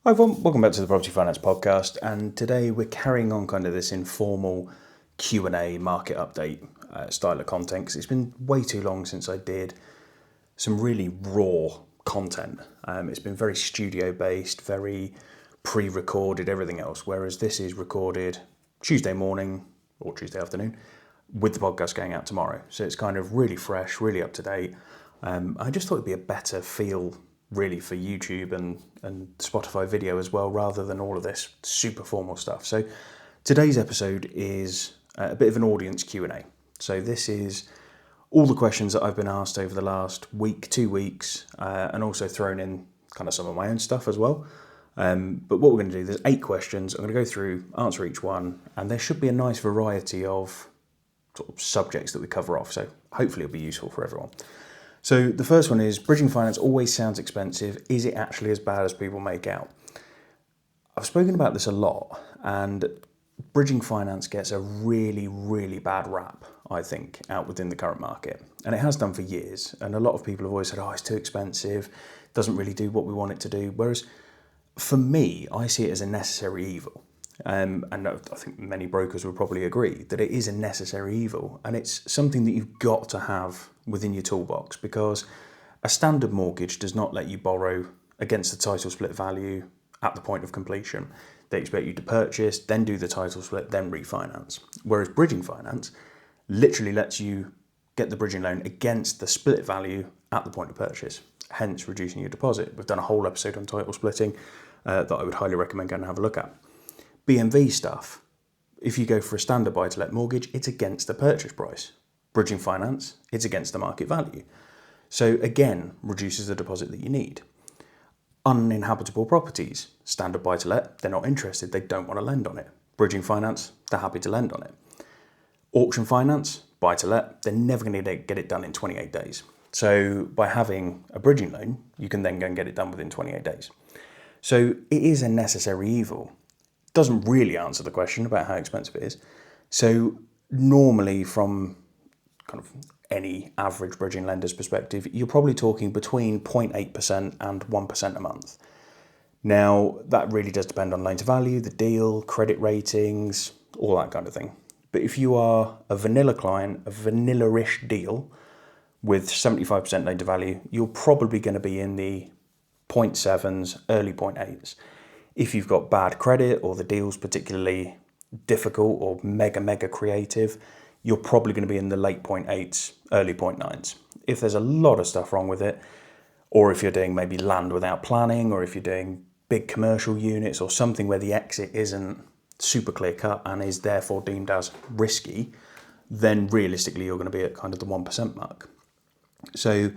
Hi everyone, welcome back to the Property Finance Podcast, and today we're carrying on kind of this informal Q&A market update style of content, because it's been way too long since I did some really raw content. It's been very studio based, very pre-recorded, everything else, whereas this is recorded Tuesday morning or Tuesday afternoon with the podcast going out tomorrow. So it's kind of really fresh, really up to date. I just thought it'd be a better feel really for YouTube and Spotify video as well, rather than all of this super formal stuff. So today's episode is a bit of an audience Q&A. So this is all the questions that I've been asked over the last week, 2 weeks, and also thrown in kind of some of my own stuff as well. But what we're going to do, there's 8 questions. I'm going to go through, answer each one, and there should be a nice variety of sort of subjects that we cover off. So hopefully it'll be useful for everyone. So the first one is, bridging finance always sounds expensive. Is it actually as bad as people make out? I've spoken about this a lot, and bridging finance gets a really, really bad rap, I think, out within the current market. And it has done for years. And a lot of people have always said, oh, it's too expensive, doesn't really do what we want it to do. Whereas for me, I see it as a necessary evil. And I think many brokers would probably agree that it is a necessary evil, and it's something that you've got to have within your toolbox, because a standard mortgage does not let you borrow against the title split value at the point of completion. They expect you to purchase, then do the title split, then refinance. Whereas bridging finance literally lets you get the bridging loan against the split value at the point of purchase, hence reducing your deposit. We've done a whole episode on title splitting that I would highly recommend going and have a look at. BMV stuff, if you go for a standard buy-to-let mortgage, it's against the purchase price. Bridging finance, it's against the market value. So again, reduces the deposit that you need. Uninhabitable properties, standard buy-to-let, they're not interested, they don't want to lend on it. Bridging finance, they're happy to lend on it. Auction finance, buy-to-let, they're never going to get it done in 28 days. So by having a bridging loan, you can then go and get it done within 28 days. So it is a necessary evil. Doesn't really answer the question about how expensive it is. So normally, from kind of any average bridging lender's perspective, you're probably talking between 0.8% and 1% a month. Now, that really does depend on loan to value, the deal, credit ratings, all that kind of thing. But if you are a vanilla client, a vanilla-ish deal with 75% loan to value, you're probably going to be in the 0.7s, early 0.8s. If you've got bad credit, or the deal's particularly difficult or mega creative, you're probably going to be in the late 0.8s, early 0.9s. If there's a lot of stuff wrong with it, or if you're doing maybe land without planning, or if you're doing big commercial units or something where the exit isn't super clear cut and is therefore deemed as risky, then realistically you're going to be at kind of the 1% mark. So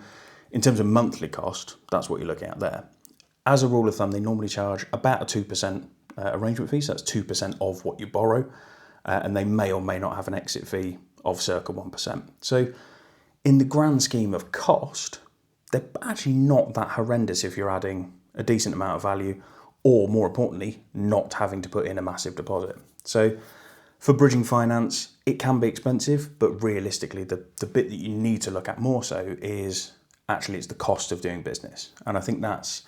in terms of monthly cost, that's what you're looking at there. As a rule of thumb, they normally charge about a 2% arrangement fee, so that's 2% of what you borrow, and they may or may not have an exit fee of circa 1%. So in the grand scheme of cost, they're actually not that horrendous if you're adding a decent amount of value, or more importantly, not having to put in a massive deposit. So for bridging finance, it can be expensive, but realistically, the bit that you need to look at more so is actually it's the cost of doing business. And I think that's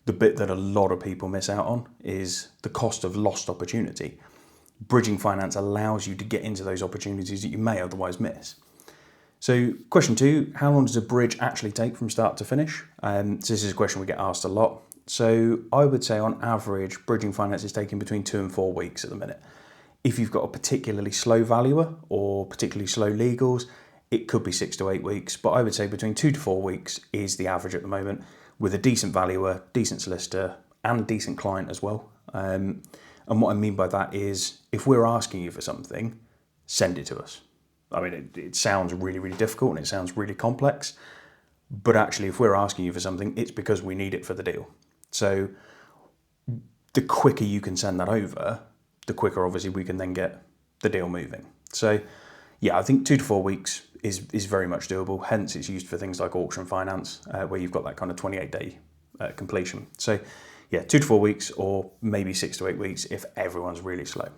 the bit that a lot of people miss out on, is the cost of lost opportunity. Bridging finance allows you to get into those opportunities that you may otherwise miss. So question 2, how long does a bridge actually take from start to finish? So this is a question we get asked a lot. So I would say on average, bridging finance is taking between 2 and 4 weeks at the minute. If you've got a particularly slow valuer or particularly slow legals, it could be 6 to 8 weeks, but I would say between 2 to 4 weeks is the average at the moment, with a decent valuer, decent solicitor, and decent client as well. And what I mean by that is, if we're asking you for something, send it to us. I mean, it sounds really, really difficult and it sounds really complex, but actually if we're asking you for something, it's because we need it for the deal. So the quicker you can send that over, the quicker obviously we can then get the deal moving. So yeah, I think 2 to 4 weeks is very much doable. Hence it's used for things like auction finance, where you've got that kind of 28-day completion. So yeah, 2 to 4 weeks, or maybe 6 to 8 weeks if everyone's really slow.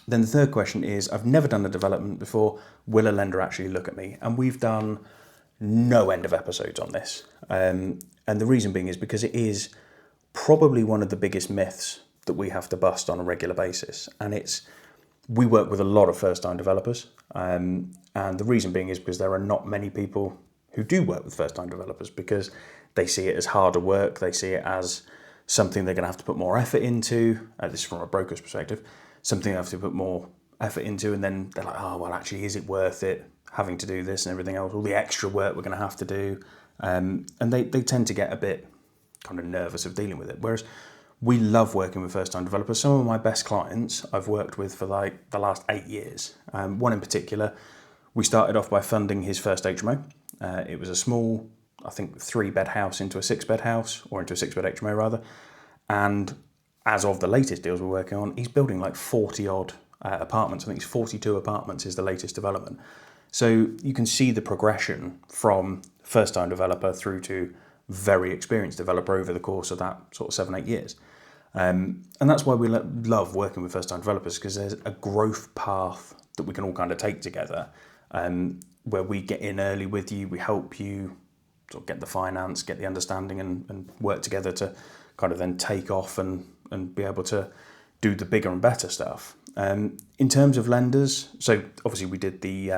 Then the third question is, I've never done a development before. Will a lender actually look at me? And we've done no end of episodes on this. And the reason being is because it is probably one of the biggest myths that we have to bust on a regular basis. And we work with a lot of first-time developers. And the reason being is because there are not many people who do work with first-time developers, because they see it as harder work. They see it as something they're going to have to put more effort into. This is from a broker's perspective, something they have to put more effort into. And then they're like, oh, well, actually, is it worth it having to do this and everything else, all the extra work we're going to have to do? And they tend to get a bit kind of nervous of dealing with it. Whereas we love working with first-time developers. Some of my best clients I've worked with for like the last 8 years. One in particular, we started off by funding his first HMO. It was a small, I think, 3-bed house into a 6-bed house, or into a 6-bed HMO rather. And as of the latest deals we're working on, he's building like 40 odd apartments. I think it's 42 apartments is the latest development. So you can see the progression from first-time developer through to very experienced developer over the course of that sort of 7-8 years. And that's why we love working with first-time developers, because there's a growth path that we can all kind of take together, where we get in early with you, we help you sort of get the finance, get the understanding, and work together to kind of then take off and be able to do the bigger and better stuff. In terms of lenders, so obviously we did the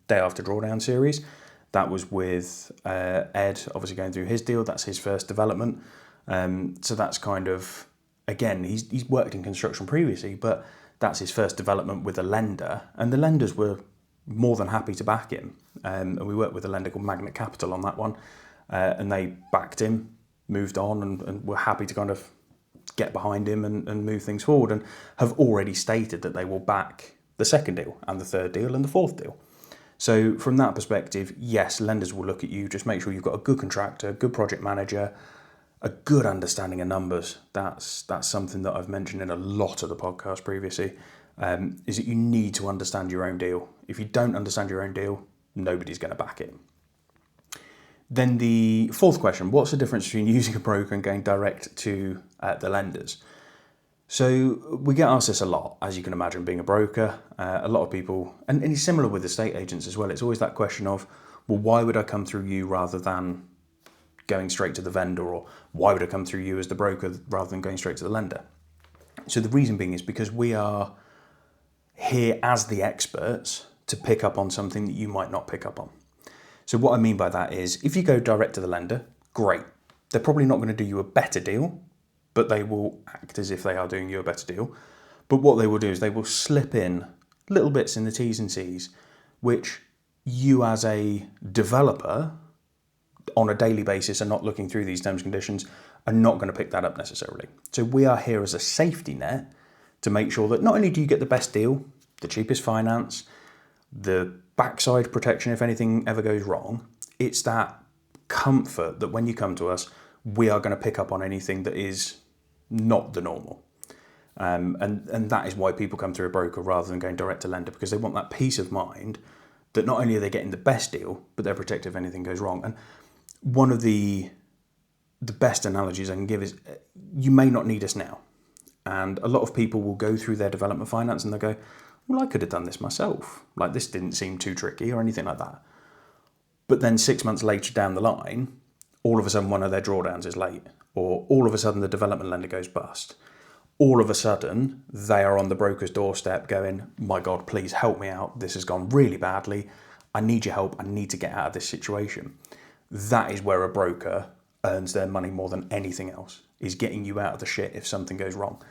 Day After Drawdown series. That was with Ed, obviously going through his deal. That's his first development. So that's kind of, again, he's worked in construction previously, but that's his first development with a lender. And the lenders were more than happy to back him. And we worked with a lender called Magnet Capital on that one. And they backed him, moved on, and were happy to kind of get behind him and move things forward, and have already stated that they will back the second deal and the third deal and the fourth deal. So from that perspective, yes, lenders will look at you. Just make sure you've got a good contractor, good project manager, a good understanding of numbers. That's something that I've mentioned in a lot of the podcast previously, is that you need to understand your own deal. If you don't understand your own deal, nobody's going to back it. Then the fourth question, what's the difference between using a broker and going direct to the lenders? So we get asked this a lot, as you can imagine, being a broker. A lot of people, and it's similar with estate agents as well, it's always that question of, well, why would I come through you rather than going straight to the vendor, or why would I come through you as the broker rather than going straight to the lender? So the reason being is because we are here as the experts to pick up on something that you might not pick up on. So what I mean by that is, if you go direct to the lender, great. They're probably not going to do you a better deal, but they will act as if they are doing you a better deal. But what they will do is they will slip in little bits in the T's and C's, which you as a developer on a daily basis are not looking through these terms and conditions, are not going to pick that up necessarily. So we are here as a safety net to make sure that not only do you get the best deal, the cheapest finance, the backside protection if anything ever goes wrong, it's that comfort that when you come to us, we are going to pick up on anything that is not the normal. And that is why people come through a broker rather than going direct to lender, because they want that peace of mind that not only are they getting the best deal, but they're protected if anything goes wrong. And one of the best analogies I can give is, you may not need us now. And a lot of people will go through their development finance and they'll go, well, I could have done this myself. Like, this didn't seem too tricky or anything like that. But then 6 months later down the line, all of a sudden one of their drawdowns is late, or all of a sudden the development lender goes bust. All of a sudden they are on the broker's doorstep going, my God, please help me out. This has gone really badly. I need your help. I need to get out of this situation. That is where a broker earns their money more than anything else, is getting you out of the shit if something goes wrong.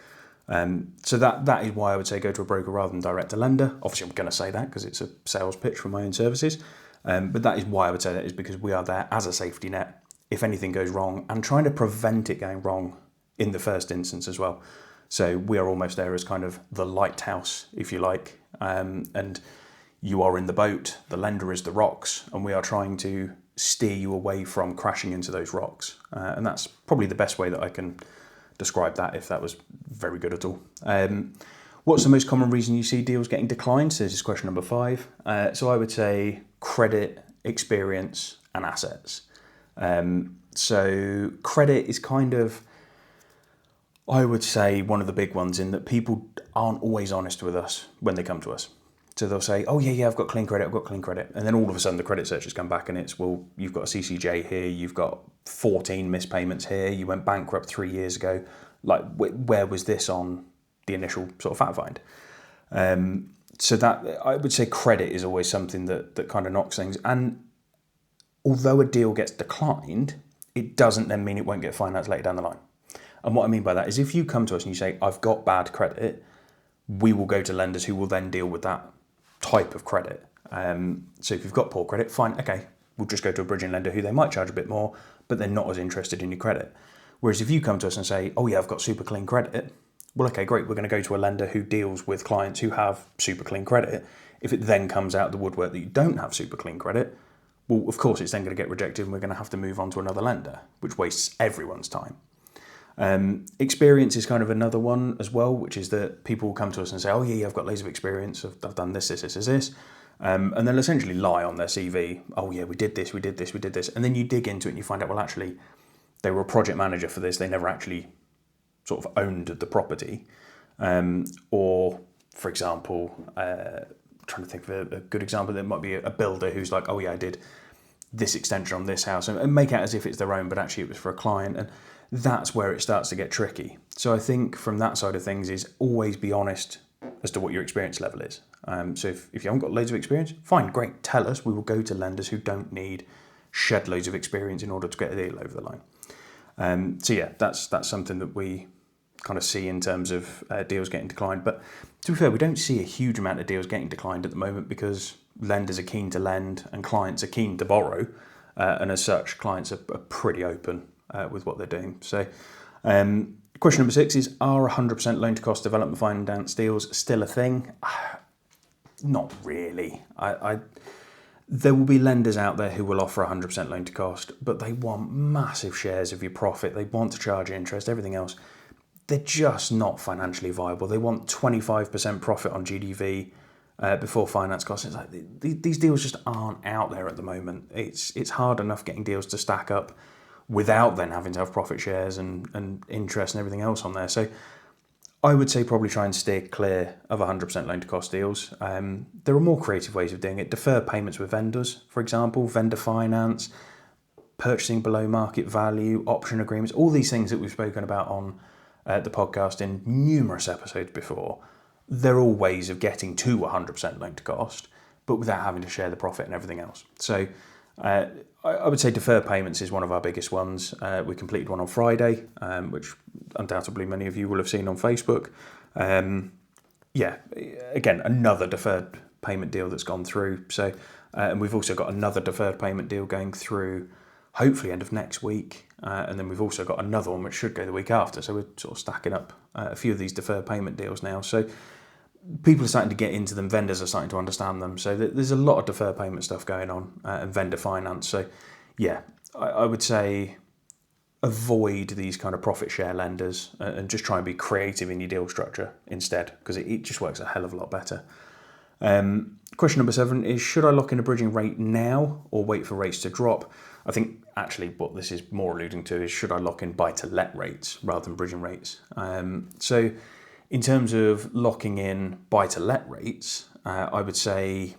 So that is why I would say go to a broker rather than direct to lender. Obviously, I'm going to say that because it's a sales pitch for my own services. But that is why I would say that, is because we are there as a safety net if anything goes wrong, and trying to prevent it going wrong in the first instance as well. So we are almost there as kind of the lighthouse, if you like. And you are in the boat, the lender is the rocks, and we are trying to steer you away from crashing into those rocks. And that's probably the best way that I can describe that, if that was very good at all. What's the most common reason you see deals getting declined? So this is question number 5. So I would say credit, experience, and assets. So credit is kind of, I would say, one of the big ones, in that people aren't always honest with us when they come to us. So they'll say, oh yeah, I've got clean credit. And then all of a sudden the credit searches come back and it's, well, you've got a CCJ here, you've got 14 missed payments here, you went bankrupt 3 years ago. Like, where was this on the initial sort of fact find? So that, I would say credit is always something that kind of knocks things. And although a deal gets declined, it doesn't then mean it won't get financed later down the line. And what I mean by that is if you come to us and you say, I've got bad credit, we will go to lenders who will then deal with that type of credit. So if you've got poor credit, fine, okay, we'll just go to a bridging lender who they might charge a bit more, but they're not as interested in your credit. Whereas if you come to us and say, oh yeah, I've got super clean credit, well, okay, great, we're going to go to a lender who deals with clients who have super clean credit. If it then comes out of the woodwork that you don't have super clean credit, well, of course, it's then going to get rejected and we're going to have to move on to another lender, which wastes everyone's time. Experience is kind of another one as well, which is that people will come to us and say, oh yeah, I've got loads of experience, I've done this. And they'll essentially lie on their CV. Oh yeah, we did this. And then you dig into it and you find out, well, actually, they were a project manager for this. They never actually sort of owned the property. Or, for example, trying to think of a good example, there might be a builder who's like, oh yeah, I did this extension on this house, and make out as if it's their own, but actually it was for a client. And that's where it starts to get tricky. So I think from that side of things is always be honest as to what your experience level is. So if you haven't got loads of experience, fine, great, tell us. We will go to lenders who don't need shed loads of experience in order to get a deal over the line. So yeah, that's something that we kind of see in terms of deals getting declined. But to be fair, we don't see a huge amount of deals getting declined at the moment because lenders are keen to lend and clients are keen to borrow. And as such, clients are pretty open with what they're doing. So question number 6 is, are 100% loan to cost development finance deals still a thing? Not really. There will be lenders out there who will offer 100% loan to cost, but they want massive shares of your profit. They want to charge interest, everything else. They're just not financially viable. They want 25% profit on GDV before finance costs. It's like these deals just aren't out there at the moment. It's hard enough getting deals to stack up without then having to have profit shares and interest and everything else on there. So I would say probably try and steer clear of 100% loan to cost deals. There are more creative ways of doing it. Defer payments with vendors, for example, vendor finance, purchasing below market value, option agreements, all these things that we've spoken about on the podcast in numerous episodes before. They're all ways of getting to 100% loan to cost, but without having to share the profit and everything else. So I would say defer payments is one of our biggest ones. We completed one on Friday, which undoubtedly many of you will have seen on Facebook. Yeah, again, another deferred payment deal that's gone through. So, and we've also got another deferred payment deal going through hopefully end of next week. And then we've also got another one which should go the week after. So we're sort of stacking up a few of these deferred payment deals now. So people are starting to get into them. Vendors are starting to understand them. So there's a lot of deferred payment stuff going on and vendor finance. So yeah, I would say avoid these kind of profit share lenders and just try and be creative in your deal structure instead, because it just works a hell of a lot better. Question number 7 is, should I lock in a bridging rate now or wait for rates to drop? I think actually what this is more alluding to is, should I lock in buy-to-let rates rather than bridging rates? So in terms of locking in buy-to-let rates, I would say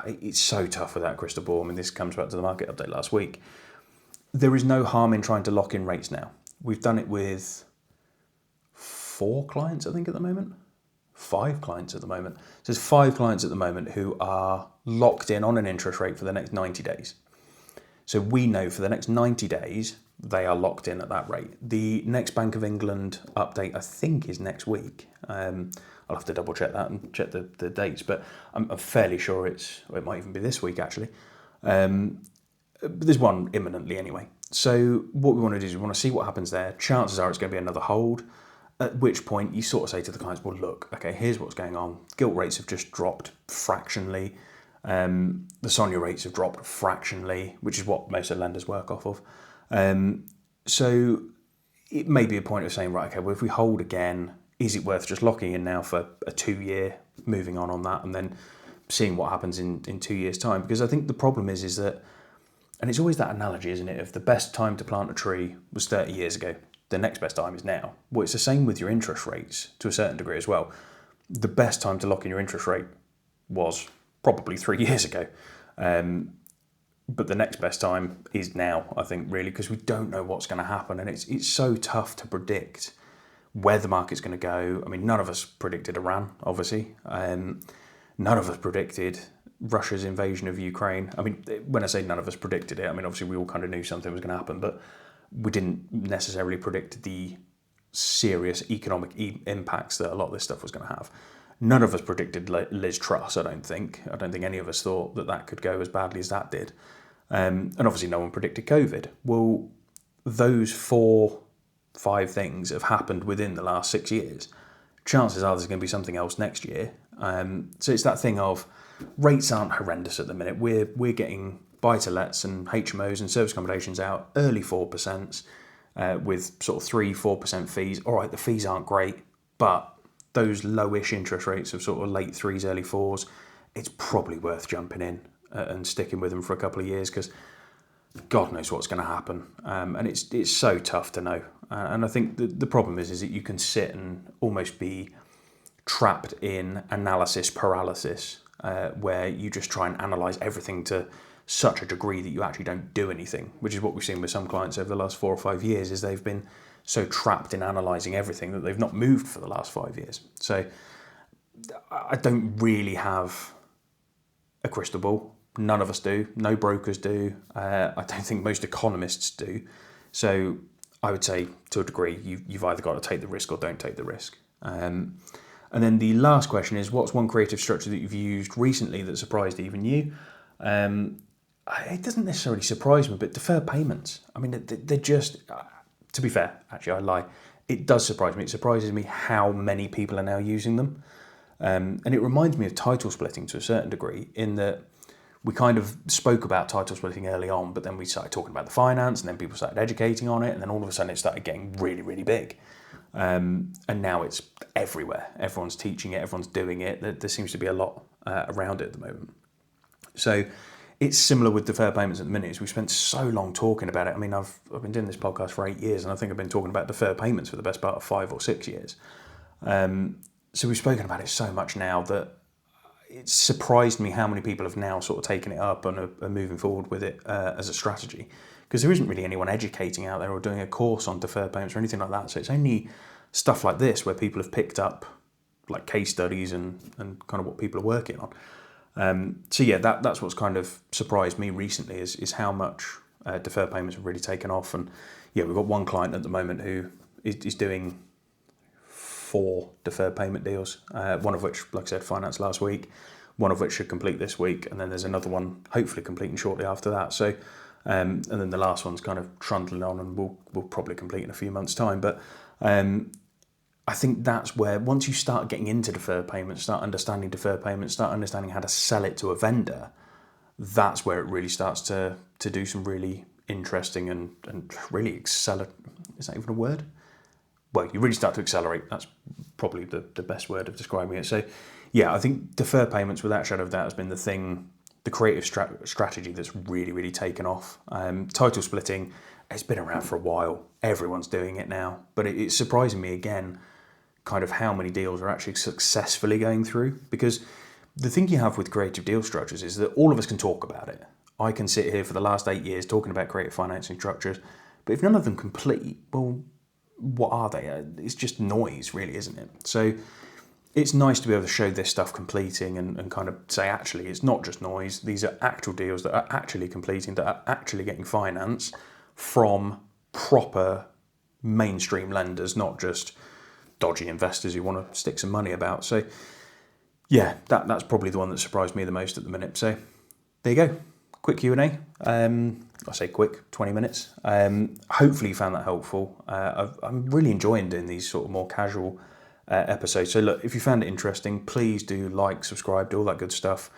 it's so tough without a crystal ball. I mean, this comes back to the market update last week. There is no harm in trying to lock in rates now. We've done it with 4 clients, I think, at the moment. 5 clients at the moment. So there's 5 clients at the moment who are locked in on an interest rate for the next 90 days. So we know for the next 90 days, they are locked in at that rate. The next Bank of England update, I think, is next week. I'll have to double check that and check the dates, but I'm fairly sure it might even be this week, actually. But there's one imminently anyway. So what we want to do is we want to see what happens there. Chances are it's going to be another hold, at which point you sort of say to the clients, well, look, okay, here's what's going on. Gilt rates have just dropped fractionally. The SONIA rates have dropped fractionally, which is what most of the lenders work off of. So it may be a point of saying, right, okay, well, if we hold again, is it worth just locking in now for a 2-year, moving on that, and then seeing what happens in 2 years' time? Because I think the problem is that, and it's always that analogy, isn't it? If the best time to plant a tree was 30 years ago, the next best time is now. Well, it's the same with your interest rates to a certain degree as well. The best time to lock in your interest rate was probably 3 years ago. But the next best time is now, I think, really, because we don't know what's going to happen. And it's so tough to predict where the market's going to go. I mean, none of us predicted Iran, obviously. None of us predicted Russia's invasion of Ukraine. I mean, when I say none of us predicted it, I mean, obviously we all kind of knew something was going to happen, but we didn't necessarily predict the serious economic impacts that a lot of this stuff was going to have. None of us predicted Liz Truss, I don't think. I don't think any of us thought that could go as badly as that did. And obviously no one predicted COVID. Well, those 4-5 things have happened within the last 6 years. Chances are there's going to be something else next year. So it's that thing of rates aren't horrendous at the minute. We're getting buy-to-lets and HMOs and service accommodations out early 4%, with sort of 3-4% fees. All right, the fees aren't great, but those lowish interest rates of sort of late 3s, early 4s, it's probably worth jumping in and sticking with them for a couple of years, because God knows what's going to happen. And it's so tough to know. And I think the problem is that you can sit and almost be trapped in analysis paralysis, where you just try and analyse everything to such a degree that you actually don't do anything, which is what we've seen with some clients over the last 4 or 5 years, is they've been so trapped in analysing everything that they've not moved for the last 5 years. So I don't really have a crystal ball. None of us do. No brokers do. I don't think most economists do. So I would say, to a degree, you've either got to take the risk or don't take the risk. And then the last question is, what's one creative structure that you've used recently that surprised even you? It doesn't necessarily surprise me, but deferred payments. I mean, they're just... To be fair, actually, I lie. It does surprise me. It surprises me how many people are now using them. And it reminds me of title splitting to a certain degree, in that we kind of spoke about title splitting early on, but then we started talking about the finance, and then people started educating on it, and then all of a sudden it started getting really, really big. And now it's everywhere. Everyone's teaching it, everyone's doing it. There seems to be a lot around it at the moment. So it's similar with deferred payments at the minute. We spent so long talking about it. I mean, I've been doing this podcast for 8 years, and I think I've been talking about deferred payments for the best part of 5 or 6 years. So we've spoken about it so much now that it's surprised me how many people have now sort of taken it up and are moving forward with it as a strategy, because there isn't really anyone educating out there or doing a course on deferred payments or anything like that. So it's only stuff like this where people have picked up like case studies and kind of what people are working on. So yeah, that's what's kind of surprised me recently is how much deferred payments have really taken off. And yeah, we've got one client at the moment who is doing 4 deferred payment deals, one of which, like I said, financed last week, one of which should complete this week, and then there's another one hopefully completing shortly after that. So, and then the last one's kind of trundling on, and we'll probably complete in a few months' time. But I think that's where, once you start getting into deferred payments, start understanding deferred payments, start understanding how to sell it to a vendor, that's where it really starts to do some really interesting and really accelerate. Is that even a word? Well, you really start to accelerate. That's probably the best word of describing it. So yeah, I think deferred payments, without a shadow of doubt, has been the creative strategy that's really, really taken off. Title splitting, it's been around for a while. Everyone's doing it now. But it's surprising me again, kind of how many deals are actually successfully going through. Because the thing you have with creative deal structures is that all of us can talk about it. I can sit here for the last 8 years talking about creative financing structures, but if none of them complete, well, what are they? It's just noise, really, isn't it? So it's nice to be able to show this stuff completing and kind of say, actually, it's not just noise. These are actual deals that are actually completing, that are actually getting finance from proper mainstream lenders, not just dodgy investors who want to stick some money about. So yeah, that's probably the one that surprised me the most at the minute. So there you go. Quick Q&A. I say quick, 20 minutes. Hopefully you found that helpful. I'm really enjoying doing these sort of more casual episodes. So look, if you found it interesting, please do like, subscribe, do all that good stuff.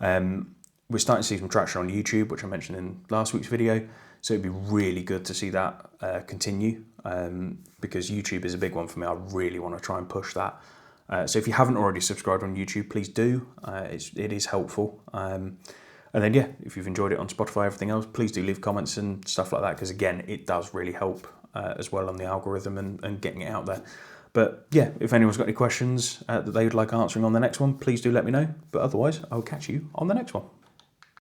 We're starting to see some traction on YouTube, which I mentioned in last week's video. So it'd be really good to see that continue, because YouTube is a big one for me. I really want to try and push that. So if you haven't already subscribed on YouTube, please do. It is helpful. And then, yeah, if you've enjoyed it on Spotify, everything else, please do leave comments and stuff like that, because, again, it does really help as well on the algorithm and getting it out there. But yeah, if anyone's got any questions that they would like answering on the next one, please do let me know. But otherwise, I'll catch you on the next one.